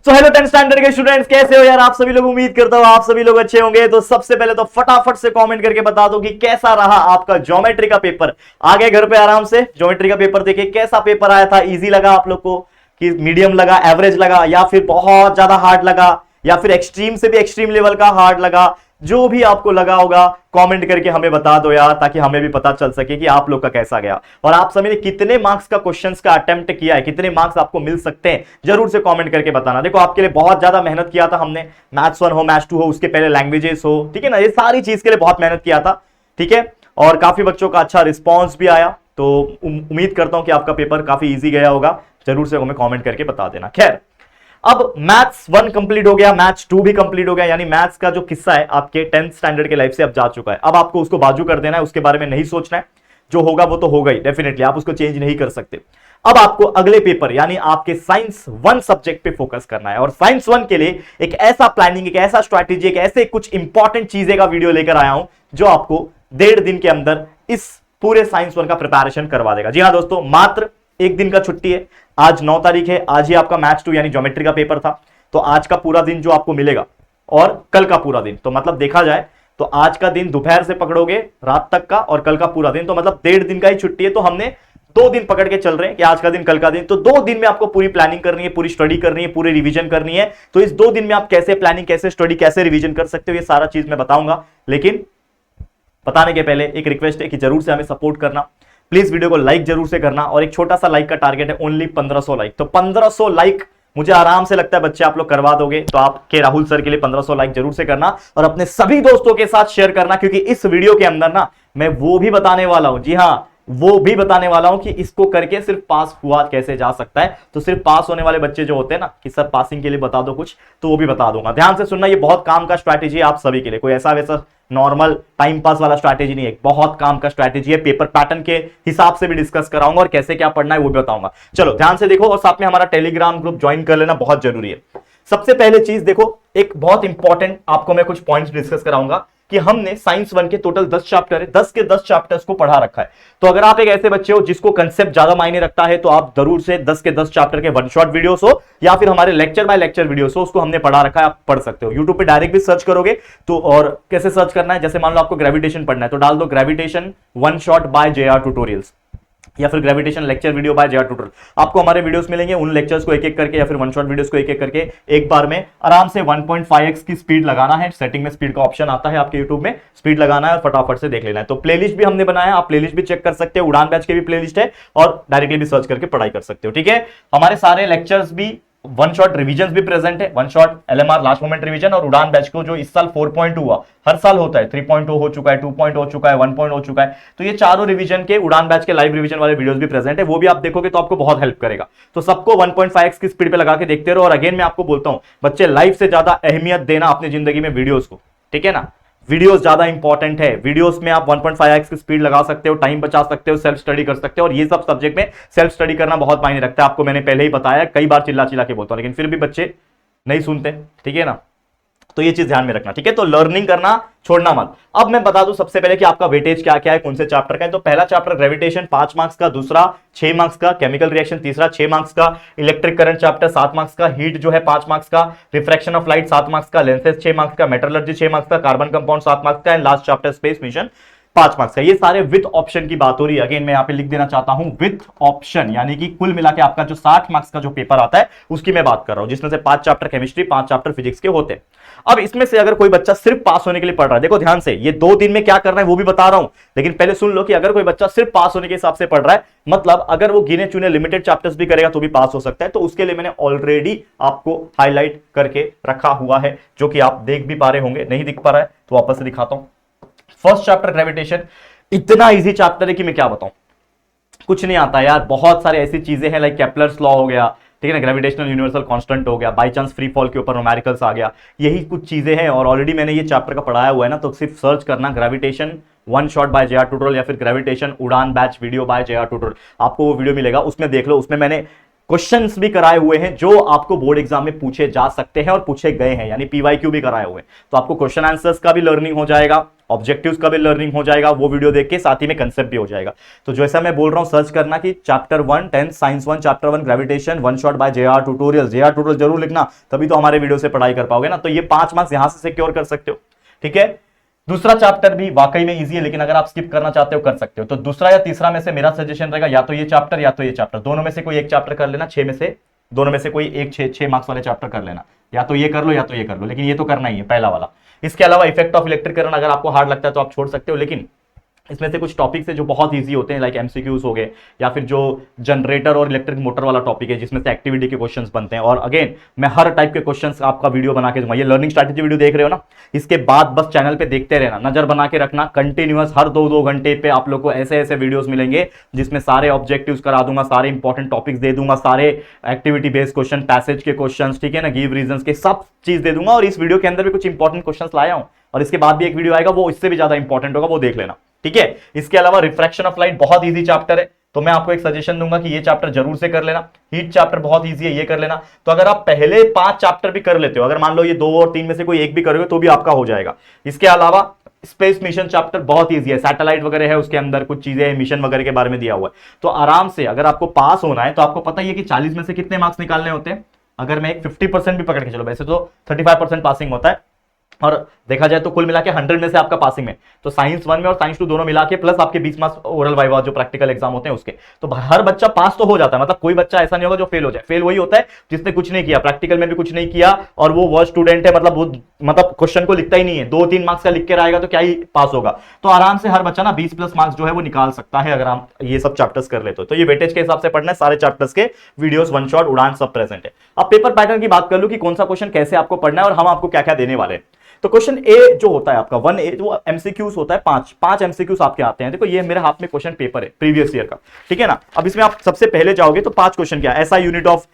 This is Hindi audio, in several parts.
सो हेलो 10th स्टैंडर्ड के स्टूडेंट्स, कैसे हो यार आप सभी लोग। उम्मीद करता हूं आप सभी लोग अच्छे होंगे। तो सबसे पहले तो फटाफट से कमेंट करके बता दो कि कैसा रहा आपका ज्योमेट्री का पेपर। आ गए घर पे आराम से, ज्योमेट्री का पेपर देखिए कैसा पेपर आया था। इजी लगा आप लोग को कि मीडियम लगा, एवरेज लगा, या फिर बहुत ज्यादा हार्ड लगा, या फिर एक्सट्रीम से भी एक्सट्रीम लेवल का हार्ड लगा। जो भी आपको लगा होगा कमेंट करके हमें बता दो यार, ताकि हमें भी पता चल सके कि आप लोग का कैसा गया और आप सभी ने कितने मार्क्स का क्वेश्चंस का अटेम्प्ट किया है, कितने मार्क्स आपको मिल सकते हैं, जरूर से कमेंट करके बताना। देखो आपके लिए बहुत ज्यादा मेहनत किया था हमने, मैथ्स 1 हो, मैथ्स 2 हो, उसके पहले लैंग्वेजेस हो, ठीक है ना, ये सारी चीज के लिए बहुत मेहनत किया था, ठीक है। और काफी बच्चों का अच्छा रिस्पॉन्स भी आया, तो उम्मीद करता हूं कि आपका पेपर काफी ईजी गया होगा। जरूर से हमें कॉमेंट करके बता देना। खैर, अब मैथ्स 1 कंप्लीट हो गया, मैथ्स 2 भी कंप्लीट हो गया, यानी मैथ्स का जो किस्सा है आपके 10th स्टैंडर्ड के लाइफ से अब जा चुका है। अब आपको उसको बाजू कर देना है, उसके बारे में नहीं सोचना है। जो होगा वो तो होगा ही, डेफिनेटली आप उसको चेंज नहीं कर सकते। अब आपको अगले पेपर यानी आपके साइंस 1 सब्जेक्ट पे फोकस करना है। और साइंस 1 के लिए एक ऐसा प्लानिंग, एक ऐसा स्ट्रैटेजी, एक ऐसे कुछ इंपॉर्टेंट चीजें का वीडियो लेकर आया हूं जो आपको 1.5 दिन के अंदर इस पूरे साइंस 1 का प्रिपरेशन करवा देगा। जी हां दोस्तों, मात्र 1 दिन का छुट्टी है। आज 9 तारीख है, आज ही आपका मैथ्स 2 यानी ज्योमेट्री का पेपर था। तो आज का पूरा दिन जो आपको मिलेगा और कल का पूरा दिन, तो मतलब देखा जाए तो आज का दिन दोपहर से पकड़ोगे रात तक का, और कल का पूरा दिन, तो मतलब 1.5 दिन का ही छुट्टी है। तो हमने 2 दिन पकड़ के चल रहे हैं कि आज का दिन कल का दिन। तो 2 दिन में आपको पूरी प्लानिंग करनी है, पूरी स्टडी करनी है, पूरी रिवीजन करनी है। तो इस 2 दिन में आप कैसे प्लानिंग, कैसे स्टडी, कैसे रिवीजन कर सकते हो, ये सारा चीज मैं बताऊंगा। लेकिन बताने के पहले एक रिक्वेस्ट है कि जरूर से हमें सपोर्ट करना, प्लीज वीडियो को लाइक जरूर से करना। और एक छोटा सा लाइक का टारगेट है, ओनली 1500 लाइक। तो 1500 लाइक मुझे आराम से लगता है बच्चे आप लोग करवा दोगे। तो आपके राहुल सर के लिए 1500 लाइक जरूर से करना और अपने सभी दोस्तों के साथ शेयर करना, क्योंकि इस वीडियो के अंदर ना मैं वो भी बताने वाला हूं, जी हां, वो भी बताने वाला हूं कि इसको करके सिर्फ पास हुआ कैसे जा सकता है। तो सिर्फ पास होने वाले बच्चे जो होते हैं ना कि सर पासिंग के लिए बता दो कुछ, तो वो भी बता दूंगा। ध्यान से सुनना, ये बहुत काम का स्ट्रैटेजी है आप सभी के लिए, कोई ऐसा वैसा नॉर्मल टाइम पास वाला स्ट्रैटेजी नहीं है, बहुत काम का स्ट्रैटेजी है। पेपर पैटर्न के हिसाब से भी डिस्कस कराऊंगा और कैसे क्या पढ़ना है वो भी बताऊंगा। चलो ध्यान से देखो, और साथ में हमारा टेलीग्राम ग्रुप ज्वाइन कर लेना, बहुत जरूरी है। सबसे पहले चीज देखो, एक बहुत इंपॉर्टेंट आपको मैं कुछ पॉइंट्स डिस्कस कराऊंगा कि हमने साइंस 1 के टोटल 10 चैप्टर है, 10 के 10 चैप्टर्स को पढ़ा रखा है। तो अगर आप एक ऐसे बच्चे हो जिसको कंसेप्ट ज्यादा मायने रखता है, तो आप जरूर से 10 के 10 चैप्टर के वन शॉट वीडियोस हो या फिर हमारे लेक्चर बाय लेक्चर वीडियोस हो, उसको हमने पढ़ा रखा है, आप पढ़ सकते हो। यूट्यूब पे डायरेक्ट भी सर्च करोगे तो, और कैसे सर्च करना है, जैसे मान लो आपको ग्रेविटेशन पढ़ना है तो डाल दो gravitation one shot by JR tutorials, या फिर gravitation lecture video by JR tutorial. आपको हमारे वीडियोस मिलेंगे, उन लेक्चर्स को एक एक करके या फिर वन शॉट वीडियोस को एक एक करके एक बार में आराम से 1.5x की स्पीड लगाना है। सेटिंग में स्पीड का ऑप्शन आता है आपके यूट्यूब में, स्पीड लगाना है और फटाफट से देख लेना है। तो प्लेलिस्ट भी हमने बनाया, आप प्लेलिस्ट भी चेक कर सकते हो, उड़ान बैच के भी प्लेलिस्ट है और डायरेक्टली भी सर्च करके पढ़ाई कर सकते हो, ठीक है। हमारे सारे लेक्चर्स भी, वन शॉट रिवीजन भी प्रेजेंट है, one shot LMR last moment revision, और उड़ान बैच को जो इस साल 4.2 हुआ, हर साल होता है, 3.0 हो चुका है, 2 हो चुका है, 1 हो चुका है। तो ये चारों रिवीजन के उड़ान बैच के लाइव रिवीजन वाले वीडियोस भी प्रेजेंट है, वो भी आप देखोगे तो आपको बहुत हेल्प करेगा। तो सबको 1.5x की स्पीड पे लगा के देखते रहो। और अगेन मैं आपको बोलता हूं, बच्चे लाइफ से ज्यादा अहमियत देना अपनी जिंदगी में वीडियोस को, ठीक है ना। वीडियोस ज्यादा इंपॉर्टेंट है, वीडियोस में आप 1.5x की स्पीड लगा सकते हो, टाइम बचा सकते हो, सेल्फ स्टडी कर सकते हो। और ये सब सब्जेक्ट में सेल्फ स्टडी करना बहुत मायने रखता है, आपको मैंने पहले ही बताया, कई बार चिल्ला चिल्ला के बोलता हूं, लेकिन फिर भी बच्चे नहीं सुनते, ठीक है ना। तो ये चीज ध्यान में रखना, ठीक है। तो लर्निंग करना छोड़ना मत। अब मैं बता दूं सबसे पहले कि आपका वेटेज क्या क्या है, कौन से चैप्टर का है। तो पहला चैप्टर ग्रेविटेशन 5 मार्क्स का, दूसरा 6 मार्क्स का, केमिकल रिएक्शन तीसरा 6 मार्क्स का, इलेक्ट्रिक करंट चैप्टर 7 मार्क्स का, हीट जो है 5 मार्क्स का, रिफ्रैक्शन ऑफ लाइट 7 मार्क्स का, लेंसेज 6 मार्क्स का, मेटलर्जी 6 मार्क्स का, कार्बन कंपाउंड 7 मार्क्स का, and last chapter space mission 5 marks का। ये सारे विथ ऑप्शन की बात हो रही है। अगेन मैं यहां पे लिख देना चाहता हूं विथ ऑप्शन, यानी कि कुल मिला के आपका जो 60 मार्क्स का जो पेपर आता है उसकी मैं बात कर रहा हूं, जिसमें से 5 चैप्टर केमिस्ट्री, 5 चैप्टर फिजिक्स के होते हैं। अब इसमें से अगर कोई बच्चा सिर्फ पास होने के लिए पढ़ रहा है, देखो ध्यान से, ये 2 दिन में क्या करना है वो भी बता रहा हूं, लेकिन पहले सुन लो कि अगर कोई बच्चा सिर्फ पास होने के हिसाब से पढ़ रहा है, मतलब अगर वो गिने चुने लिमिटेड चैप्टर्स भी करेगा तो भी पास हो सकता है। तो उसके लिए मैंने ऑलरेडी आपको हाईलाइट करके रखा हुआ है, जो कि आप देख भी पा रहे होंगे। नहीं दिख पा रहा है तो वापस से दिखाता हूं। फर्स्ट चैप्टर ग्रेविटेशन, इतना इजी चैप्टर है कि मैं क्या बताऊं, कुछ नहीं आता यार। बहुत सारे ऐसी चीजें हैं, लाइक केपलर्स लॉ हो गया, ठीक है ना, ग्रेविटेशनल यूनिवर्सल कांस्टेंट हो गया, बाय चांस फ्री फॉल के ऊपर न्यूमेरिकल्स आ गया, यही कुछ चीजें हैं। और ऑलरेडी मैंने ये चैप्टर का पढ़ाया हुआ है ना, तो सिर्फ सर्च करना gravitation one shot by JR tutorial या फिर gravitation Udaan batch video by JR tutorial, आपको वो वीडियो मिलेगा, उसमें देख लो। उसमें मैंने क्वेश्चंस भी कराए हुए हैं जो आपको बोर्ड एग्जाम में पूछे जा सकते हैं और पूछे गए हैं, यानी PYQ भी कराए हुए हैं। तो आपको क्वेश्चन आंसर्स का भी लर्निंग हो जाएगा ऑब्जेक्टिव्स का भी लर्निंग हो जाएगा वो वीडियो देख के, साथ ही में कंसेप्ट भी हो जाएगा। तो जैसा मैं बोल रहा हूं, सर्च करना कि chapter 1 10 science 1 chapter 1 gravitation one shot by JR tutorial. JR tutorial जरूर लिखना, तभी तो हमारे वीडियो से पढ़ाई कर पाओगे ना। तो ये 5 मार्क्स यहां से सिक्योर कर सकते हो, ठीक है। दूसरा चैप्टर भी वाकई में इजी है, लेकिन अगर आप स्किप करना चाहते हो कर सकते हो। तो दूसरा या तीसरा में से मेरा सजेशन रहेगा या तो ये चैप्टर या तो ये चैप्टर, दोनों में से कोई एक चैप्टर कर लेना। 6 में से दोनों में से कोई एक 6 मार्क्स वाले चैप्टर कर लेना, या तो ये कर लो या तो ये कर लो, लेकिन ये तो करना ही है पहला वाला। इसके अलावा इफेक्ट ऑफ इलेक्ट्रिक करंट अगर आपको हार्ड लगता है तो आप छोड़ सकते हो, लेकिन इसमें से कुछ टॉपिक्स है जो बहुत इजी होते हैं, लाइक एमसीक्यूज हो गए, या फिर जो जनरेटर और इलेक्ट्रिक मोटर वाला टॉपिक है जिसमें से एक्टिविटी के क्वेश्चंस बनते हैं। और अगेन मैं हर टाइप के क्वेश्चंस आपका वीडियो बना के दूंगा। ये लर्निंग स्ट्रैटेजी वीडियो देख रहे हो ना, इसके बाद बस चैनल पे देखते रहना, नजर बना के रखना, कंटिन्यूअस हर 2-2 घंटे पे आप लोग को ऐसे ऐसे वीडियोस मिलेंगे जिसमें सारे ऑब्जेक्टिव्स करा दूंगा, सारे इंपॉर्टेंट टॉपिक्स दे दूंगा, सारे एक्टिविटी बेस्ड क्वेश्चन, पैसेज के क्वेश्चन, ठीक है ना, गिव रीजंस के सब चीज दे दूंगा। और इस वीडियो के अंदर भी कुछ इंपॉर्टेंट क्वेश्चन लाया हूं, और इसके बाद भी एक वीडियो आएगा वो इससे भी ज्यादा इंपॉर्टेंट होगा, वो देख लेना, ठीक है। इसके अलावा रिफ्रैक्शन ऑफ लाइट बहुत इजी चैप्टर है, तो मैं आपको एक सजेशन दूंगा कि ये चैप्टर जरूर से कर लेना। हीट चैप्टर बहुत इजी है, ये कर लेना। तो अगर आप पहले 5 चैप्टर भी कर लेते हो, अगर मान लो ये 2 और 3 में से कोई एक भी करोगे तो भी आपका हो जाएगा। इसके अलावा स्पेस मिशन चैप्टर बहुत इजी है, सैटेलाइट वगैरह है उसके अंदर, कुछ चीजें मिशन वगैरह के बारे में दिया हुआ है। तो आराम से अगर आपको पास होना है तो आपको पता ही है कि 40 में से कितने मार्क्स निकालने होते हैं। अगर मैं एक 50% भी पकड़ के चलो, वैसे तो 35% पासिंग होता है, और देखा जाए तो कुल मिला के 100 में से आपका पासिंग है, तो साइंस 1 में और साइंस 2 दोनों मिला के प्लस आपके 20 मार्क्स ओरल वाइवा जो प्रैक्टिकल एग्जाम होते हैं उसके, तो हर बच्चा पास तो हो जाता है। मतलब कोई बच्चा ऐसा नहीं होगा जो फेल हो जाए। फेल वही होता है जिसने कुछ नहीं किया, प्रैक्टिकल में भी कुछ नहीं किया और वो वर्स्ट स्टूडेंट है, मतलब क्वेश्चन को लिखता ही नहीं है, 2-3 मार्क्स का लिख के आएगा तो क्या ही पास होगा। तो आराम से हर बच्चा ना 20+ मार्क्स जो है वो निकाल सकता है अगर हम ये सब चैप्टर्स कर लेते हो। तो ये वेटेज के हिसाब से पढ़ना है, सारे चैप्टर्स के वीडियोस वन शॉट उड़ान सब प्रेजेंट है। अब पेपर पैटर्न की बात कर लूं कि कौन सा क्वेश्चन कैसे आपको पढ़ना है और हम आपको क्या क्या देने वाले हैं। तो क्वेश्चन ए जो होता है आपका 1A, जो एमसीक्यूज होता है, 5 एमसीक्यूज आपके आते हैं। देखो ये मेरे हाथ में क्वेश्चन पेपर है प्रीवियस ईयर का, ठीक है ना। अब इसमें आप सबसे पहले जाओगे तो 5 क्वेश्चन क्या है, ऐसा यूनिट ऑफ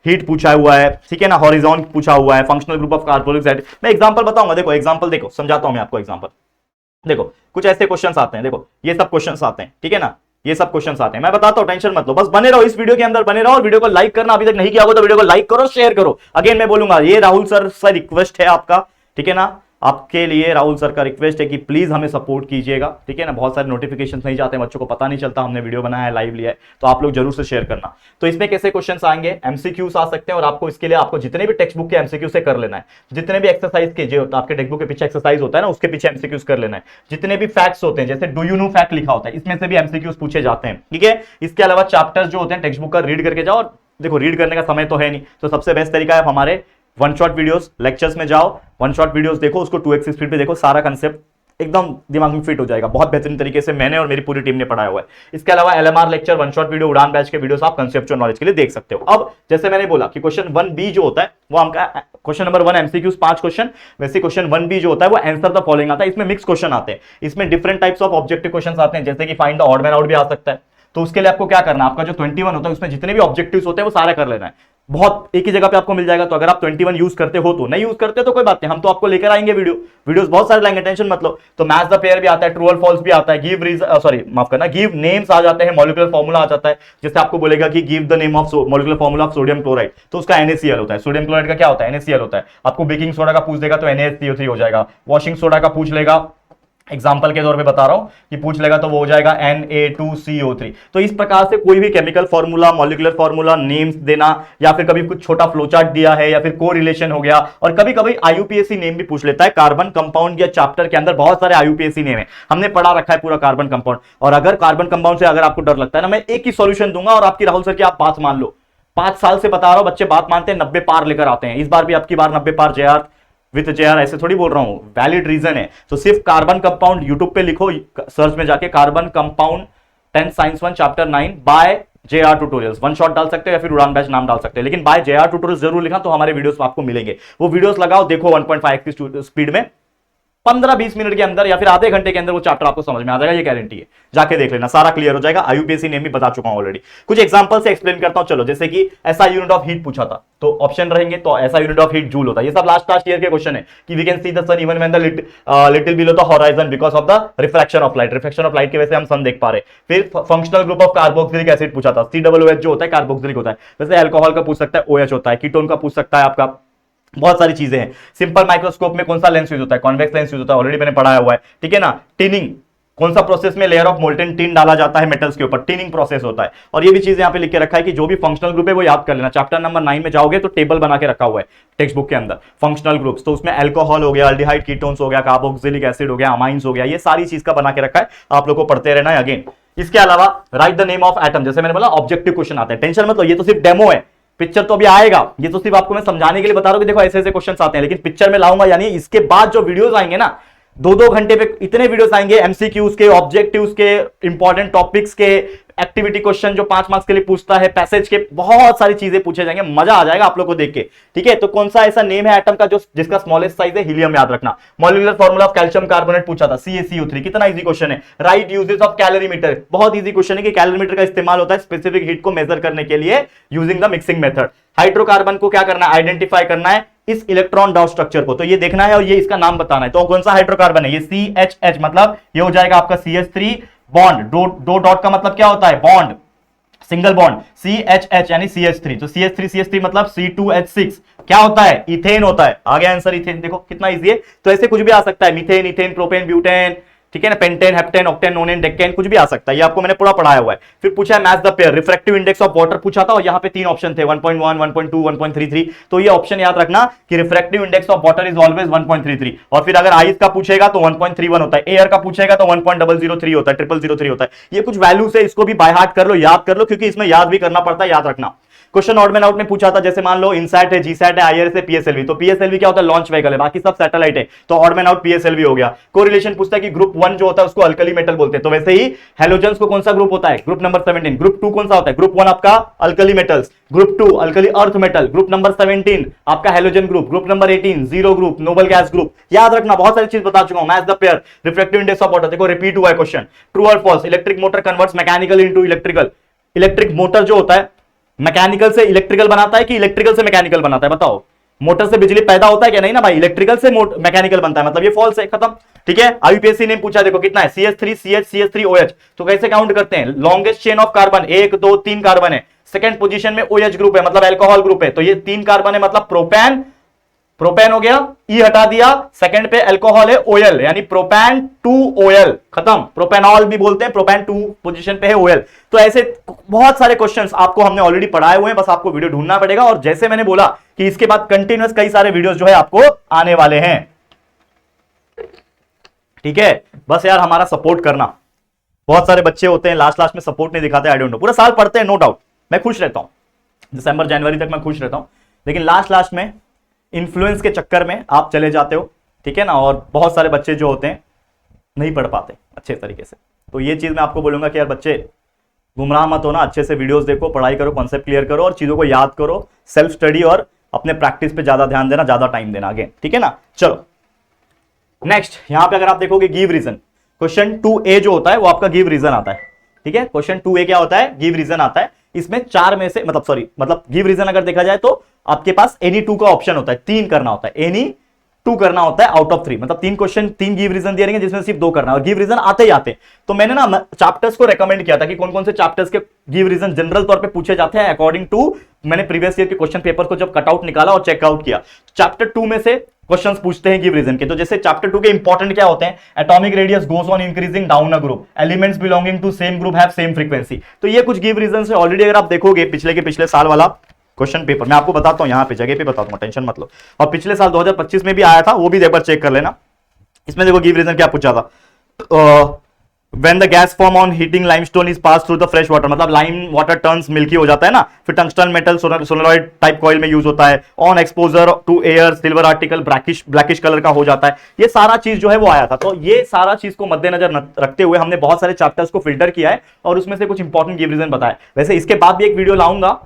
हीट पूछा हुआ है, ठीक है ना, हॉरिजॉन पूछा हुआ है, functional group of carbonic acid. मैं एग्जांपल बताऊंगा, देखो एग्जांपल देखो, समझाता हूं मैं आपको एग्जांपल। देखो कुछ ऐसे क्वेश्चंस आते हैं, देखो ये सब क्वेश्चंस आते हैं, ठीक है ना, ये सब क्वेश्चंस आते हैं, मैं बताता हूं, टेंशन मत लो, बस बने रहो इस वीडियो के अंदर, बने रहो। और वीडियो को लाइक करना अभी तक नहीं किया होगा तो वीडियो को लाइक करो, शेयर करो। अगेन मैं बोलूंगा, ये राहुल सर से रिक्वेस्ट है आपका, ठीक है ना, आपके लिए राहुल सर का रिक्वेस्ट है कि प्लीज हमें सपोर्ट कीजिएगा, ठीक है ना। बहुत सारे नोटिफिकेशन नहीं जाते, बच्चों को पता नहीं चलता हमने वीडियो बनाया है, लाइव लिया है, तो आप लोग जरूर से शेयर करना। तो इसमें कैसे क्वेश्चंस आएंगे, एमसीक्यूज आ सकते हैं, और आपको इसके लिए आपको जितने भी टेक्स्ट बुक के एमसीक्यू से कर लेना है, जितने भी एक्सरसाइज के जो आपके टेक्स्ट बुक के पीछे एक्सरसाइज होता है ना उसके पीछे एमसीक्यूज कर लेना है, जितने भी फैक्ट्स होते हैं, जैसे डू यू नो फैक्ट लिखा होता है, इसमें से भी एमसीक्यूज पूछे जाते हैं, ठीक है। इसके अलावा चैप्टर्स जो होते हैं टेक्स्ट बुक का रीड करके जाओ, और देखो रीड करने का समय तो है नहीं, तो सबसे बेस्ट तरीका है हमारे वन शॉट वीडियोस, लेक्चर्स में जाओ, वन शॉट वीडियोस देखो, उसको 2x स्पीड पे देखो, सारा कंसेप्ट एकदम दिमाग में फिट हो जाएगा। बहुत बेहतरीन तरीके से मैंने और मेरी पूरी टीम ने पढ़ाया हुआ है। इसके अलावा LMR lecture, one shot video, उड़ान बैच के वीडियोस आप कंसेप्चुअल नॉलेज के लिए देख सकते हो। अब जैसे मैंने बोला कि क्वेश्चन 1B जो होता है वो आपका क्वेश्चन नंबर 1 एमसीक्यूज 5 क्वेश्चन, वैसे क्वेश्चन 1B जो होता है वो आंसर द फॉलोइंग आता है। इसमें मिक्स क्वेश्चन आते हैं, इसमें different types of objective question आते हैं, जैसे कि find the odd man out भी आ सकता है। तो उसके लिए आपको क्या करना है, आपका जो 21 होता है उसमें जितने भी ऑब्जेक्टिव्स होते हैं वो सारा कर लेना है, बहुत एक ही जगह पे आपको मिल जाएगा। तो अगर आप 21 यूज करते हो तो, नहीं यूज करते तो कोई बात नहीं, हम तो आपको लेकर आएंगे वीडियोस बहुत सारे लाएंगे, टेंशन मत लो। तो मैच द पेयर भी आता है, ट्रू और फॉल्स भी आता है, गिव नेम्स आ जाते हैं, मॉलिक्यूलर फॉर्मूला आ जाता है। जैसे आपको बोलेगा कि give the name of molecular formula of sodium chloride, तो उसका NaCl होता है। सोडियम क्लोराइड का क्या होता है, NaCl होता है। आपको बेकिंग सोडा का पूछ देगा तो NaHCO3 हो जाएगा। वॉशिंग सोडा का पूछ लेगा, एग्जाम्पल के तौर पे बता रहा हूं कि पूछ लेगा तो वो हो जाएगा Na2CO3। तो इस प्रकार से कोई भी chemical formula, molecular formula, names देना, या फिर कभी कुछ छोटा फ्लोचार्ट दिया है, या फिर को रिलेशन हो गया, और कभी कभी IUPAC नेम भी पूछ लेता है। कार्बन कंपाउंड या चैप्टर के अंदर बहुत सारे IUPAC नेम है, हमने पढ़ा रखा है पूरा कार्बन कंपाउंड। और अगर कार्बन कंपाउंड से अगर आपको डर लगता है ना, मैं एक ही सॉल्यूशन दूंगा और आपकी राहुल सर की आप बात मान लो। 5 साल से बता रहा हूं, बच्चे बात मानते हैं, 90 पार लेकर आते हैं। इस बार भी आपकी बार 90 पार JR विद JR, ऐसे थोड़ी बोल रहा हूं, वैलिड रीजन है। तो सिर्फ कार्बन कंपाउंड यूट्यूब पे लिखो, सर्च में जाके carbon compound 10 science 1 chapter 9 by JR tutorials, one shot डाल सकते हो या फिर उड़ान बैच नाम डाल सकते हैं, लेकिन बाय JR ट्यूटोरियल्स जरूर लिखा, तो हमारे वीडियोस आपको मिलेंगे। वो वीडियोस लगाओ, देखो 1.5x की स्पीड में, 15-20 मिनट के अंदर या फिर आधे घंटे के अंदर वो चैप्टर आपको समझ में आ जाएगा, ये गारंटी है। जाके देख लेना, सारा क्लियर हो जाएगा। IUPAC नेम भी बता चुका हूं ऑलरेडी। कुछ एग्जांपल से एक्सप्लेन करता हूं, चलो। जैसे कि ऐसा यूनिट ऑफ हीट पूछा था, तो ऑप्शन रहेंगे, तो ऐसा यूनिट ऑफ हीट जूल होता है। ये सब लास्ट ईयर के क्वेश्चन है कि we can see the sun even when the little below the horizon because of the refraction of light. Refraction of light की वजह से हम सन देख पा रहे। फिर functional group of carboxylic acid पूछा था, COOH जो होता है कार्बोक्सिलिक होता है। वैसे अल्कोहल का पूछ सकता है, OH होता है। कीटोन का पूछ सकता है आपका बहुत सारी चीजें हैं। सिंपल माइक्रोस्कोप में कौन सा लेंस यूज होता है, कॉन्वेक्स लेंस यूज होता है, ऑलरेडी मैंने पढ़ाया हुआ है, ठीक है ना। टिनिंग, कौन सा प्रोसेस में लेयर ऑफ मोल्टेन टिन डाला जाता है मेटल्स के ऊपर, टिनिंग प्रोसेस होता है। और ये भी चीज यहां पे लिख के रखा है कि जो भी फंक्शनल ग्रुप है वो याद कर लेना। चैप्टर नंबर 9 में जाओगे तो टेबल बना के रखा हुआ है टेक्स्ट बुक के अंदर, फंक्शनल ग्रुप्स। तो उसमें अल्कोहल हो गया, अल्डिहाइड कीटोन्स हो गया, कार्बोक्सिलिक एसिड हो गया, अमाइंस हो गया, ये सारी चीज का बना के रखा है, आप लोग को पढ़ते रहना है अगेन। इसके अलावा right the name of atom, जैसे मैंने बोला ऑब्जेक्टिव क्वेश्चन आते हैं, टेंशन मत लो, ये तो सिर्फ डेमो है, पिक्चर तो अभी आएगा। ये तो सिर्फ आपको मैं समझाने के लिए बता रहा हूं कि देखो ऐसे ऐसे क्वेश्चंस आते हैं, लेकिन पिक्चर में लाऊंगा, यानी इसके बाद जो वीडियोस आएंगे ना, 2-2 घंटे पे इतने वीडियोस आएंगे, एमसीक्यूज के, ऑब्जेक्टिव्स के, इंपॉर्टेंट टॉपिक्स के, एक्टिविटी क्वेश्चन जो 5 मार्क्स के लिए पूछता है, पैसेज के, बहुत सारी चीजें पूछे जाएंगे, मजा आ जाएगा आप लोग को देख के, ठीक है। तो कौन सा ऐसा नेम है एटम का जो जिसका स्मॉलेस्ट साइज है, हीलियम, याद रखना। Molecular formula of calcium carbonate पूछा था, CaCO3, कितना इजी क्वेश्चन है। राइट यूजेस ऑफ कैलोरीमीटर, बहुत इजी क्वेश्चन है कि कैलोरीमीटर का इस्तेमाल होता है स्पेसिफिक हीट को मेजर करने के लिए using the mixing method. Hydrocarbon को क्या करना है, आइडेंटिफाई करना है इस इलेक्ट्रॉन डाउन स्ट्रक्चर को, तो ये देखना है और ये इसका नाम बताना है। तो कौन सा हाइड्रोकार्बन है, ये CHH, मतलब ये हो जाएगा आपका CH3 बॉन्ड, दो डॉट का मतलब क्या होता है, बॉन्ड, सिंगल बॉन्ड, CHH यानी CH3, तो CH3 मतलब C2H6 क्या होता है, इथेन होता है। आ गया आंसर, इथेन, देखो कितना इजी है। तो ऐसे कुछ भी आ सकता है, मीथेन, इथेन, प्रोपेन, ब्यूटेन, ठीक है ना, पेंटेन, हेप्टेन, ऑक्टेन, नोनेन, डेक्केन, कुछ भी आ सकता है, ये आपको मैंने पूरा पढ़ाया हुआ है। फिर पूछा है match the pair, refractive index of water पूछा था, और यहाँ पे 3 ऑप्शन थे, 1.1, 1.2, 1.33। तो ये ऑप्शन याद रखना कि refractive index of water is always 1.33। और फिर अगर आइस का पूछेगा तो 1.31 होता है, एयर का पूछेगा तो 1.003 होता है, 0003 होता है। ये कुछ वैल्यूज है, इसको भी बाय हार्ट कर लो, याद कर लो, क्योंकि इसमें याद भी करना पड़ता है, याद रखना। क्वेश्चन ऑड मैन आउट में पूछा था, जैसे मान लो इनसैट है, जीसैट है, आईआरएस है, पीएसएलवी, तो पीएसएलवी क्या होता है, लॉन्च व्हीकल है, बाकी सब सैटेलाइट है, तो ऑड मैन आउट पीएसएलवी हो गया। कोरिलेशन पूछता है कि ग्रुप 1 जो होता है उसको अल्कली मेटल बोलते हैं, तो वैसे ही हेलोजेंस को कौन सा ग्रुप होता है, ग्रुप नंबर 17। ग्रुप 2 कौन सा होता है, ग्रुप 1 आपका alkali metals, group 2 alkali earth metal, group number 17 आपका halogen group, group number 18 zero group, noble gas group. याद रखना, बहुत सारी चीज बता चुका हूं। Match the pair, refractive index of water, देखो रिपीट हुआ है क्वेश्चन। ट्रू और false, electric motor converts mechanical into electrical, electric motor जो होता है मैकेनिकल से इलेक्ट्रिकल बनाता है कि इलेक्ट्रिकल से मैकेनिकल बनाता है, बताओ। मोटर से बिजली पैदा होता है क्या, नहीं ना भाई, इलेक्ट्रिकल से मैकेनिकल बनता है, मतलब ये फॉल्स है, खत्म, ठीक है। आईयूपीएससी ने पूछा, देखो कितना है, CH3 CH CH3OH, तो कैसे काउंट करते हैं, longest chain of carbon, 1 2 3 carbon है, सेकंड पोजीशन में OH ग्रुप है, मतलब अल्कोहल ग्रुप है, तो ये 3 कार्बन है, मतलब प्रोपेन, प्रोपेन हो गया, ई हटा दिया, सेकंड पे अल्कोहल है, OL, यानी प्रोपेन 2OL, खत्म। प्रोपेनॉल भी बोलते हैं, प्रोपेन 2 पोजीशन पे है OL। तो ऐसे बहुत सारे क्वेश्चंस आपको हमने ऑलरेडी पढ़ाए हुए हैं, बस आपको वीडियो ढूंढना पड़ेगा। और जैसे मैंने बोला कि इसके बाद कंटिन्यूअस कई सारे वीडियोस जो है आपको आने वाले हैं, ठीक है। बस यार हमारा सपोर्ट करना, बहुत सारे बच्चे होते हैं लास्ट में सपोर्ट नहीं दिखाते, आई डोंट नो, पूरा साल पढ़ते हैं नो डाउट, मैं खुश रहता हूं, दिसंबर जनवरी तक मैं खुश रहता हूं, लेकिन लास्ट में इन्फ्लुएंस के चक्कर में आप चले जाते हो, ठीक है ना। और बहुत सारे बच्चे जो होते हैं नहीं पढ़ पाते अच्छे तरीके से, तो ये चीज मैं आपको बोलूंगा कि यार बच्चे गुमराह मत होना, अच्छे से वीडियोस देखो, पढ़ाई करो, कॉन्सेप्ट क्लियर करो और चीजों को याद करो, सेल्फ स्टडी और अपने प्रैक्टिस पे ज्यादा ध्यान देना, ज्यादा टाइम देना आगे, ठीक है ना। चलो नेक्स्ट, यहां पे अगर आप देखोगे गिव रीजन, क्वेश्चन 2A जो होता है वो आपका गिव रीजन आता है, ठीक है। क्वेश्चन 2A क्या होता है, गिव रीजन आता है। इसमें 4 में से मतलब गिव रीजन अगर देखा जाए तो आपके पास एनी 2 का ऑप्शन होता है, 3 करना होता है, एनी 2 करना होता है आउट ऑफ 3, मतलब 3 क्वेश्चन 3 गिव रीजन दिए रहेंगे जिसमें सिर्फ 2 करना है, और गिव रीजन आते ही आते। तो मैंने ना चैप्टर्स को रेकमेंड किया था कि कौन कौन से चैप्टर्स के गिव रीजन जनरल तौर पे पूछे जाते हैं अकॉर्डिंग टू, मैंने प्रीवियस ईयर के क्वेश्चन पेपर को जब कटआउट निकाला और चेकआउट किया, चैप्टर 2 में से क्वेश्चंस पूछते हैं गिव रीजन के। तो जैसे चैप्टर 2 के इंपॉर्टेंट क्या होते हैं, atomic radius goes on increasing down a group, elements belonging to same group have same frequency, तो ये कुछ गिव रीजन है। ऑलरेडी अगर आप देखोगे पिछले साल वाला क्वेश्चन पेपर, मैं आपको बताता हूं, यहां पे जगह पे बता दूंगा, टेंशन मत लो। और पिछले साल 2025 में भी आया था, वो भी एक बार चेक कर लेना। इसमें देखो गिव रीजन क्या पूछा था, when the gas form on heating limestone is passed through the fresh water, मतलब लाइम वाटर टर्न्स मिल्की हो जाता है ना। फिर tungsten metal solenoid type coil में यूज होता है, on exposure to air silver article blackish colour का हो जाता है, ये सारा चीज जो है वो आया था। तो ये सारा चीज को मद्देनजर रखते हुए हमने बहुत सारे चैप्टर्स को फिल्टर किया है और उसमें से कुछ इंपॉर्टेंट गिव रीजन बताया। वैसे इसके बाद भी एक वीडियो लाऊंगा,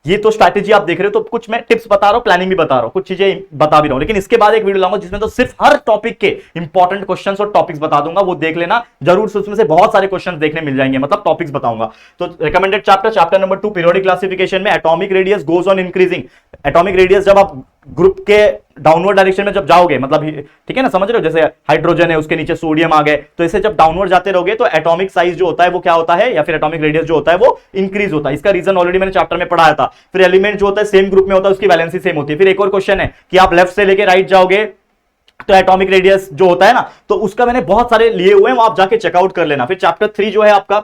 ये तो स्ट्रैटेजी आप देख रहे हो, तो कुछ मैं टिप्स बता रहा हूं, प्लानिंग भी बता रहा हूं, कुछ चीजें बता भी रहा हूं, लेकिन इसके बाद एक वीडियो लाऊंगा जिसमें तो सिर्फ हर टॉपिक के इंपॉर्टेंट क्वेश्चंस और टॉपिक्स बता दूंगा, वो देख लेना जरूर से, उसमें से बहुत सारे क्वेश्चंस देखने मिल जाएंगे, मतलब टॉपिक्स बताऊंगा। तो recommended chapter number 2 periodic classification में atomic radius goes on increasing, atomic radius जब आप ग्रुप के डाउनवर्ड डायरेक्शन में जब जाओगे, मतलब ठीक है ना, समझ रहे हो, जैसे हाइड्रोजन है उसके नीचे सोडियम आ गए, तो इसे जब डाउनवर्ड जाते रहोगे तो एटॉमिक साइज जो होता है वो क्या होता है, या फिर एटॉमिक रेडियस जो होता है वो इंक्रीज होता है। इसका रीजन ऑलरेडी मैंने चैप्टर में पढ़ाया था। फिर एलिमेंट जो होता है सेम ग्रुप में होता है, उसकी वैलेंसी सेम होती है। फिर एक और क्वेश्चन है कि आप लेफ्ट से लेके राइट जाओगे तो एटॉमिक रेडियस जो होता है ना, तो उसका मैंने बहुत सारे लिए हुए हैं, वो आप जाके चेकआउट कर लेना। फिर चैप्टर 3 जो है आपका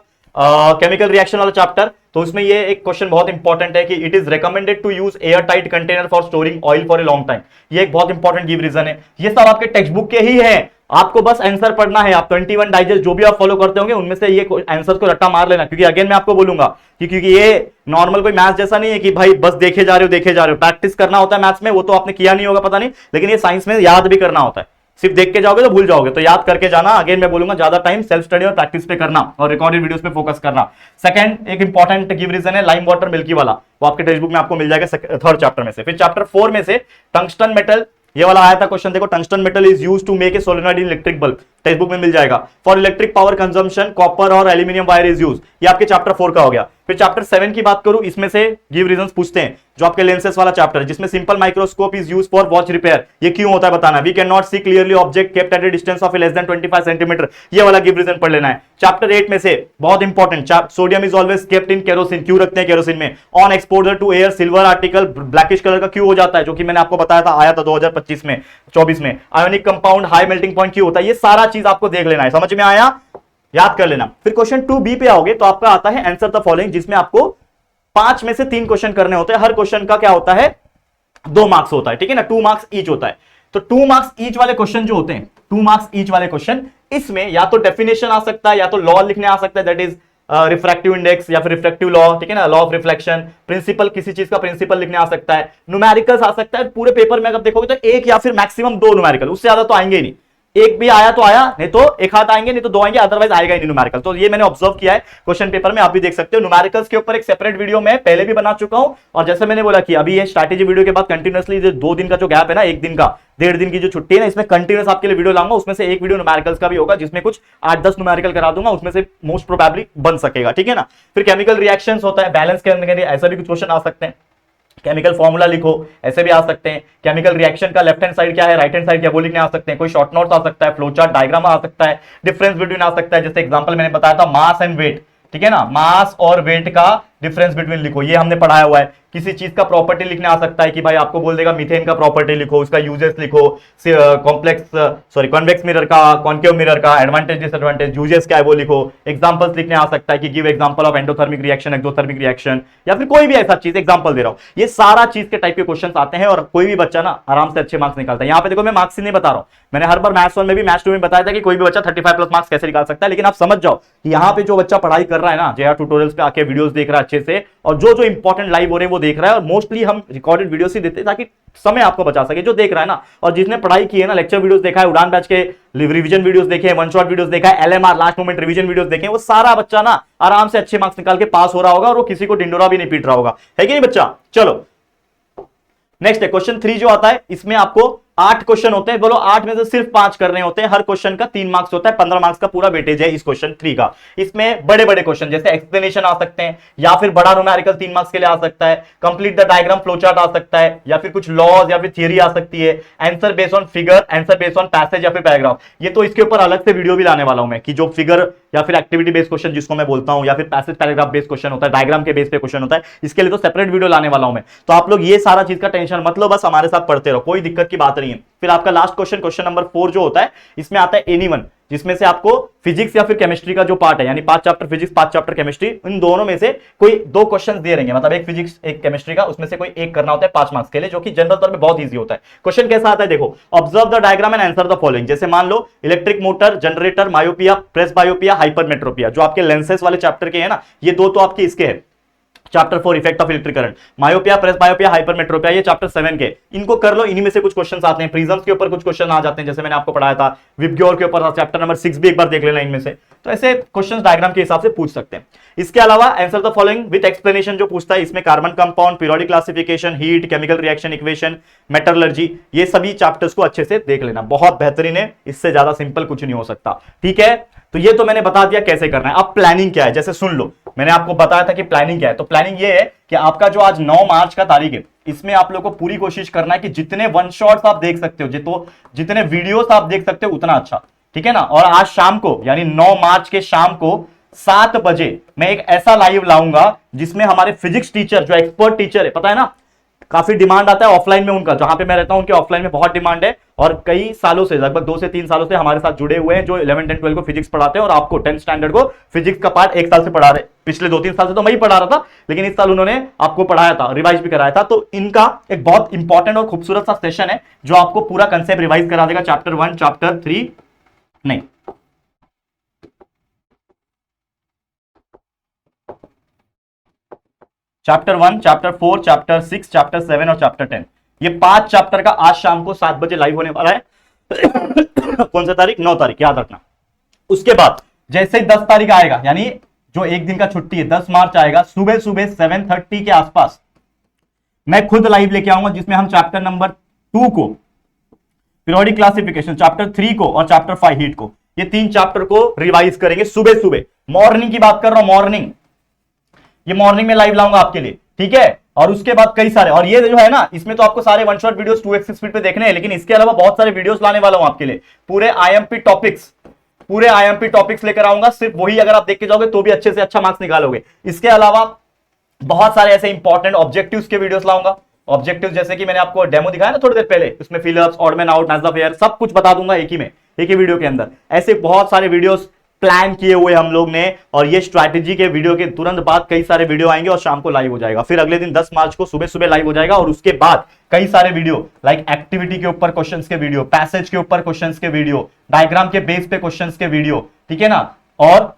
केमिकल रिएक्शन वाला चैप्टर, तो उसमें ये एक क्वेश्चन बहुत इंपॉर्टेंट है कि it is recommended to use air tight container for storing oil for a long time. ये एक बहुत इंपॉर्टेंट गिव रीजन है। ये सब आपके टेक्स्ट बुक के ही है, आपको बस आंसर पढ़ना है। आप 21 डाइजेस्ट जो भी आप फॉलो करते होंगे उनमें से ये आंसर को रट्टा मार लेना, क्योंकि अगेन मैं आपको बोलूंगा कि क्योंकि ये नॉर्मल कोई मैथ्स जैसा नहीं है कि भाई बस देखे जा रहे हो। प्रैक्टिस करना होता है मैथ्स में, वो तो आपने किया नहीं होगा पता नहीं, लेकिन ये साइंस में याद भी करना होता है। सिर्फ देख के जाओगे तो भूल जाओगे, तो याद करके जाना। अगेन मैं बोलूंगा ज्यादा टाइम सेल्फ स्टडी और प्रैक्टिस पे करना और रिकॉर्डेड वीडियोस पे फोकस करना। सेकंड एक इंपॉर्टेंट गिव रीजन है लाइम वाटर मिल्की वाला, वो आपके टेक्स्ट बुक में आपको मिल जाएगा थर्ड चैप्टर में से। फिर चैप्टर 4 में से टंगस्टन मेटल, ये वाला आया था क्वेश्चन, देखो, tungsten metal is used to make a solenoid in electric bulb, text book में मिल जाएगा। For electric power consumption copper और एल्यूमिनियम वायर इज यूज, ये आपके चैप्टर 4 का हो गया। फिर चैप्टर 7 की बात करूं, इसमें से गिव रीजंस पूछते हैं, जो आपके लेंसेस वाला चैप्टर है, जिसमें simple microscope is used for watch repair, ये क्यों होता है बताना। We can not see clearly object kept at a distance of less than 25 centimetre, ये वाला गिव रीजन पढ़ लेना है। चैप्टर 8 में से बहुत important, sodium is always kept in kerosene, क्यों रखते हैं केरोसिन में। On exposure to air silver article blackish colour का क्यों हो जाता है, जो कि मैंने आपको बताया था, आया था 2025 में 24 में। Ionic compound high melting point क्यों होता है, ये सारा चीज आपको देख लेना है। समझ में आया, याद कर लेना। फिर क्वेश्चन 2B पे आओगे तो आपका आता है आंसर द फॉलोइंग, जिसमें आपको 5 में से 3 क्वेश्चन करने होते हैं। हर क्वेश्चन का क्या होता है, 2 मार्क्स होता है, ठीक है ना, 2 मार्क्स ईच होता है। तो 2 मार्क्स ईच वाले क्वेश्चन जो होते हैं, 2 मार्क्स ईच वाले क्वेश्चन, इसमें या तो डेफिनेशन आ सकता है, या तो लॉ लिखने आ सकता है, दैट इज रिफ्रैक्टिव इंडेक्स या फिर रिफ्रैक्टिव लॉ, ठीक है ना, लॉ ऑफ रिफ्लेक्शन, प्रिंसिपल, किसी चीज का प्रिंसिपल लिखने आ सकता है, न्यूमेरिकल्स आ सकता है। पूरे पेपर में अगर देखोगे तो 1 या फिर मैक्सिमम 2 न्यूमेरिकल, उससे ज्यादा तो आएंगे ही नहीं। एक भी आया तो आया, नहीं तो एक हाथ आएंगे, नहीं तो 2 आएंगे, अदरवाइज आएगा ही नहीं न्यूमेरिकल। तो ये मैंने ऑब्जर्व किया है क्वेश्चन पेपर में, आप भी देख सकते हो। न्यूमेरिकल्स के ऊपर एक सेपरेट वीडियो मैं पहले भी बना चुका हूं, और जैसे मैंने बोला कि अभी ये स्ट्रैटेजी वीडियो के बाद कंटिन्यूअसली 2 दिन का जो गैप है ना, 1 दिन का, 1.5 दिन की जो छुट्टी है ना, इसमें कंटिन्यूअस आपके लिए वीडियो लाऊंगा। उसमें से एक वीडियो न्यूमेरिकल्स का भी होगा, जिसमें कुछ 8-10 न्यूमेरिकल करा दूंगा, उसमें से मोस्ट प्रोबेबली बन सकेगा, ठीक है ना। फिर केमिकल रिएक्शंस होता है, बैलेंस करने के लिए ऐसा भी कुछ क्वेश्चन आ सकते हैं। केमिकल फॉर्मूला लिखो, ऐसे भी आ सकते हैं। केमिकल रिएक्शन का लेफ्ट हैंड साइड क्या है, राइट हैंड साइड क्या, वो लिखने आ सकते हैं। कोई शॉर्ट नोट्स आ सकता है, फ्लो चार्ट डायग्राम आ सकता है, डिफरेंस बिटवीन आ सकता है। जैसे एग्जांपल मैंने बताया था मास एंड वेट, ठीक है ना, मास और वेट का डिफरेंस बिटवीन लिखो, ये हमने पढ़ाया हुआ है। किसी चीज का प्रॉपर्टी लिखने आ सकता है कि भाई आपको बोल देगा मीथेन का प्रॉपर्टी लिखो, उसका यूजेस लिखो, कॉन्वेक्स मिरर का, कॉन्केव मिरर का एडवांटेज डिसएडवांटेज, यूजेस क्या है वो लिखो। एग्जांपल्स लिखने आ सकता है कि give example of endothermic reaction, exothermic reaction, या फिर कोई भी ऐसा चीज एग्जांपल दे रहा हूं। ये सारा चीज के टाइप के क्वेश्चंस आते हैं, और कोई भी बच्चा ना आराम से अच्छे मार्क्स निकालता है। यहाँ पे देखो मैं मार्क्स ही नहीं बता रहा हूं, मैंने हर बार मैथ्स 1 में भी मैथ्स 2 में बताया था कि कोई भी बच्चा 35+ मार्क्स कैसे निकाल सकता है। लेकिन आप समझ जाओ कि यहाँ पे जो बच्चा पढ़ाई कर रहा है ना, JR ट्यूटोरियल्स पे आके वीडियोस देख रहा है अच्छे से, और जो जो इंपॉर्टेंट लाइव हो रहे हैं वो देख रहा है, और मोस्टली हम रिकॉर्डेड वीडियोस ही देते हैं ताकि समय आपको बचा सके। जो देख रहा है ना, और जिसने पढ़ाई की है ना, लेक्चर वीडियोस देखा है, उड़ान बैच के रिवीजन वीडियोस देखे हैं, वन शॉट वीडियोस देखा है, LMR last moment revision videos देखे, वो सारा बच्चा ना आराम से अच्छे मार्क्स निकाल के पास हो रहा होगा, और वो किसी को डिंडोरा भी नहीं पीट रहा होगा, है कि नहीं बच्चा। चलो नेक्स्ट है क्वेश्चन 3 जो आता है, इसमें आपको 8 क्वेश्चन होते हैं। बोलो 8 में से सिर्फ 5 करने होते हैं। हर क्वेश्चन का 3 मार्क्स होता है, 15 मार्क्स का पूरा वेटेज है इस क्वेश्चन 3 का। इसमें बड़े बड़े क्वेश्चन जैसे एक्सप्लेनेशन आ सकते हैं, या फिर बड़ा न्यूमेरिकल 3 मार्क्स के लिए आ सकता है, complete the diagram flow chart आ सकता है, या फिर कुछ लॉज या फिर थियरी आ सकती है, answer based on figure, answer based on passage या फिर पैराग्राफ। ये तो इसके ऊपर अलग से वीडियो भी लाने वाला हूं मैं, कि जो फिगर या फिर एक्टिविटी बेस्ड क्वेश्चन जिसको मैं बोलता हूं, या फिर पैसेज पैराग्राफ बेस्ड क्वेश्चन होता है, डायग्राम के बेस पे क्वेश्चन होता है, इसके लिए तो सेपरेट वीडियो लाने वाला हूं मैं। तो आप लोग ये सारा चीज का टेंशन मत लो, बस हमारे साथ पढ़ते रहो, कोई दिक्कत की बात नहीं है। फिर आपका लास्ट क्वेश्चन, क्वेश्चन नंबर 4 जो होता है, इसमें आता है एनीवन, जिसमें से आपको फिजिक्स या फिर केमिस्ट्री का जो पार्ट है, यानी 5 चैप्टर फिजिक्स 5 चैप्टर केमिस्ट्री, इन दोनों में से कोई 2 क्वेश्चंस दे रहेंगे, मतलब एक फिजिक्स एक केमिस्ट्री का, उसमें से कोई एक करना होता है 5 मार्क्स के लिए, जो कि जनरल तौर पे बहुत इजी होता है। क्वेश्चन कैसा आता है देखो, observe the diagram and answer the following. जैसे मान लो electric motor, generator, myopia, presbyopia, hypermetropia, जो आपके लेंसेस वाले चैप्टर के हैं ना, ये 2 तो आपके इसके हैं, chapter 4 effect of electric current, myopia, presbyopia, hypermetropia, ये चैप्टर 7 के, इनको कर लो। इन्हीं में से कुछ क्वेश्चंस आते हैं। प्रिज्म्स के ऊपर कुछ क्वेश्चन आ जाते हैं, जैसे मैंने आपको पढ़ाया था। विबग्योर के ऊपर चैप्टर नंबर 6 भी एक बार देख लेना इनमें से। तो ऐसे क्वेश्चंस डायग्राम के हिसाब से पूछ सकते हैं। इसके अलावा answer the following with explanation जो पूछता है, इसमें carbon compound, periodic classification, heat, chemical reaction equation, metallurgy, ये सभी चैप्टर्स को अच्छे से देख लेना, बहुत बेहतरीन है, इससे ज्यादा सिंपल कुछ नहीं हो सकता, ठीक है। तो ये तो मैंने बता दिया कैसे करना है। अब प्लानिंग क्या है, जैसे सुन लो, मैंने आपको बताया था कि प्लानिंग क्या है। तो प्लानिंग ये है कि आपका जो आज 9 मार्च का तारीख है, इसमें आप लोगों को पूरी कोशिश करना है कि जितने वन शॉट्स आप देख सकते हो, जितने वीडियोस आप देख सकते हो उतना अच्छा, ठीक है ना। और आज शाम को यानी 9 मार्च के शाम को 7 बजे मैं एक ऐसा लाइव लाऊंगा जिसमें हमारे फिजिक्स टीचर, जो एक्सपर्ट टीचर है, पता है ना काफी डिमांड आता है ऑफलाइन में उनका, जहां पे मैं रहता हूं उनके ऑफलाइन में बहुत डिमांड है, और कई सालों से, लगभग 2 से 3 सालों से हमारे साथ जुड़े हुए हैं, जो 11 10 12 को फिजिक्स पढ़ाते हैं और आपको 10th स्टैंडर्ड को फिजिक्स का पार्ट 1 साल से पढ़ा रहे। पिछले 2-3 साल से तो मैं ही पढ़ा रहा था, लेकिन इस साल उन्होंने आपको पढ़ाया था, रिवाइज भी कराया था। तो इनका एक बहुत इंपॉर्टेंट और खूबसूरत सा सेशन है जो आपको पूरा कंसेप्ट रिवाइज करा देगा, चैप्टर 1, चैप्टर 3 नहीं, चैप्टर 1, चैप्टर 4, चैप्टर 6, चैप्टर 7 और चैप्टर 10, ये 5 चैप्टर का आज शाम को 7 बजे लाइव होने वाला है। कौन सा तारीख? 9 तारीख, याद रखना। उसके बाद जैसे ही 10 तारीख आएगा, यानी जो एक दिन का छुट्टी है, 10 मार्च आएगा, सुबह सुबह 7:30 के आसपास मैं खुद लाइव लेके आऊंगा, जिसमें हम चैप्टर नंबर 2 को, पीरियोडिक क्लासिफिकेशन, चैप्टर 3 को और चैप्टर 5 हीट को, ये 3 चैप्टर को रिवाइज करेंगे सुबह सुबह। मॉर्निंग की बात कर रहा हूं, मॉर्निंग, ये मॉर्निंग में लाइव लाऊंगा आपके लिए, ठीक है। और उसके बाद कई सारे, और ये जो है ना, इसमें तो आपको सारे one shot videos 2x speed पे देखने हैं, लेकिन इसके अलावा बहुत सारे वीडियोस लाने वाला हूं आपके लिए, पूरे आईएमपी टॉपिक्स लेकर आऊंगा। सिर्फ वही अगर आप देख के जाओगे तो भी अच्छे से अच्छा मार्क्स निकालोगे। इसके अलावा बहुत सारे ऐसे इंपॉर्टेंट ऑब्जेक्टिव्स के वीडियोस लाऊंगा। ऑब्जेक्टिव जैसे कि मैंने आपको डेमो दिखाया ना थोड़ी देर पहले, उसमें fill-ups, odd man out, nice of air, सब कुछ बता दूंगा एक ही वीडियो के अंदर। ऐसे बहुत सारे वीडियोस प्लान किए हुए हम लोग ने, और ये स्ट्रैटेजी के वीडियो के तुरंत बाद कई सारे वीडियो आएंगे और शाम को लाइव हो जाएगा। फिर अगले दिन 10 मार्च को सुबह सुबह लाइव हो जाएगा, और उसके बाद कई सारे वीडियो लाइक एक्टिविटी के ऊपर क्वेश्चंस के वीडियो, पैसेज के ऊपर क्वेश्चंस के वीडियो, डायग्राम के बेस पे क्वेश्चंस के वीडियो, ठीक है ना, और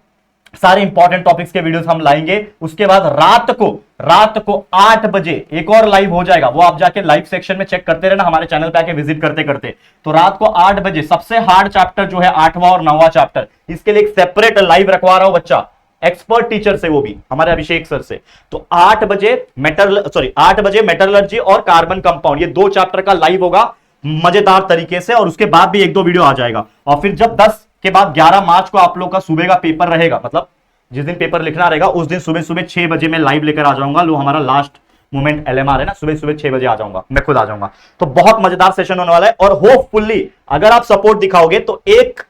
सारे इंपॉर्टेंट टॉपिक्स के वीडियोस हम लाएंगे। उसके बाद रात को 8 बजे एक और लाइव हो जाएगा, वो आप जाके लाइव सेक्शन में चेक करते रहना, हमारे चैनल पे आके विजिट करते करते। तो रात को 8 बजे सबसे हार्ड चैप्टर जो है 8वां और 9वां चैप्टर, इसके लिए एक सेपरेट लाइव रखवा रहा हूं बच्चा, एक्सपर्ट टीचर से, वो भी हमारे अभिषेक सर से। तो 8 बजे मेटलर्जी और कार्बन कंपाउंड, ये 2 चैप्टर का लाइव होगा मजेदार तरीके से, और उसके बाद भी 1-2 वीडियो आ जाएगा। और फिर जब 10 के बाद 11 मार्च को आप लोग का सुबह का पेपर रहेगा, मतलब जिस दिन पेपर लिखना रहेगा उस दिन सुबह सुबह 6 बजे मैं लाइव लेकर आ जाऊंगा। लो हमारा लास्ट मोमेंट एलएमआर है ना, सुबह सुबह 6 बजे आ जाऊंगा, मैं खुद आ जाऊंगा। तो बहुत मजेदार सेशन होने वाला है, और होपफुली अगर आप सपोर्ट दिखाओगे तो एक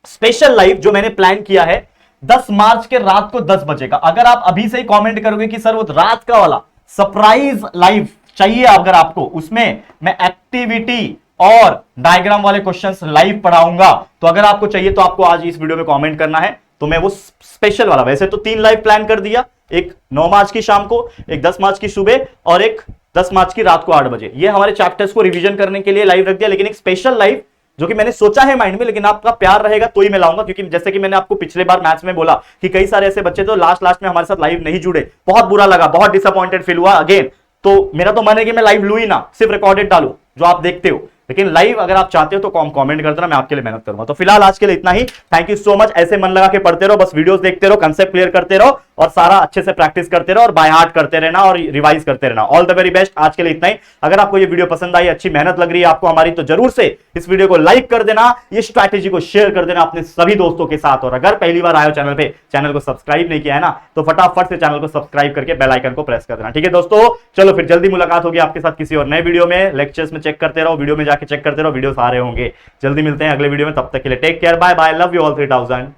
स्पेशल लाइव जो मैंने प्लान किया है 10 मार्च के रात को 10 बजे का, अगर आप अभी से ही कॉमेंट करोगे कि सर वो रात का वाला सरप्राइज लाइव चाहिए अगर आपको, उसमें मैं एक्टिविटी और डायग्राम वाले क्वेश्चंस लाइव पढ़ाऊंगा, तो अगर आपको चाहिए तो आपको आज इस वीडियो में कमेंट करना है, तो मैं वो स्पेशल वाला, वैसे तो 3 लाइव प्लान कर दिया, एक 9 मार्च की शाम को, एक 10 मार्च की सुबह और एक 10 मार्च की रात को 8 बजे, ये हमारे चैप्टर्स को रिवीजन करने के लिए लाइव रख दिया। लेकिन एक स्पेशल लाइव जो कि मैंने सोचा है माइंड में, लेकिन आपका प्यार रहेगा तो ही मैं लाऊंगा, क्योंकि जैसे कि मैंने आपको पिछले बार मैच में बोला कि कई सारे ऐसे बच्चे तो लास्ट में हमारे साथ लाइव नहीं जुड़े, बहुत बुरा लगा, बहुत डिसअपॉइंटेड फील हुआ अगेन। तो मेरा तो मन है कि मैं लाइव लू ही ना, सिर्फ रिकॉर्डेड डालू जो आप देखते हो, लेकिन लाइव अगर आप चाहते हो तो कमेंट कर देना, मैं आपके लिए मेहनत करूंगा। तो फिलहाल आज के लिए इतना ही, थैंक यू सो मच। ऐसे मन लगा के पढ़ते रहो, बस वीडियोस देखते रहो, कंसेप्ट क्लियर करते रहो, और सारा अच्छे से प्रैक्टिस करते रहो, और बाय हार्ट करते रहना और रिवाइज करते रहना। ऑल द वेरी बेस्ट, आज के लिए इतना ही। अगर आपको ये वीडियो पसंद आई, अच्छी मेहनत लग रही है आपको हमारी, तो जरूर से इस वीडियो को लाइक कर देना, ये स्ट्रैटेजी को शेयर कर देना अपने सभी दोस्तों के साथ, और अगर पहली बार आए हो चैनल पे, चैनल को सब्सक्राइब नहीं किया है ना, तो फटाफट से चैनल को सब्सक्राइब करके बेल आइकन को प्रेस कर देना, ठीक है दोस्तों। चलो फिर जल्दी मुलाकात होगी आपके साथ किसी और नए वीडियो में। लेक्चर्स में चेक करते रहो, वीडियो में जाके चेक करते रहो, वीडियो आ रहे होंगे। जल्दी मिलते हैं अगले वीडियो में, तब तक के लिए take care, bye bye, love you all 3000।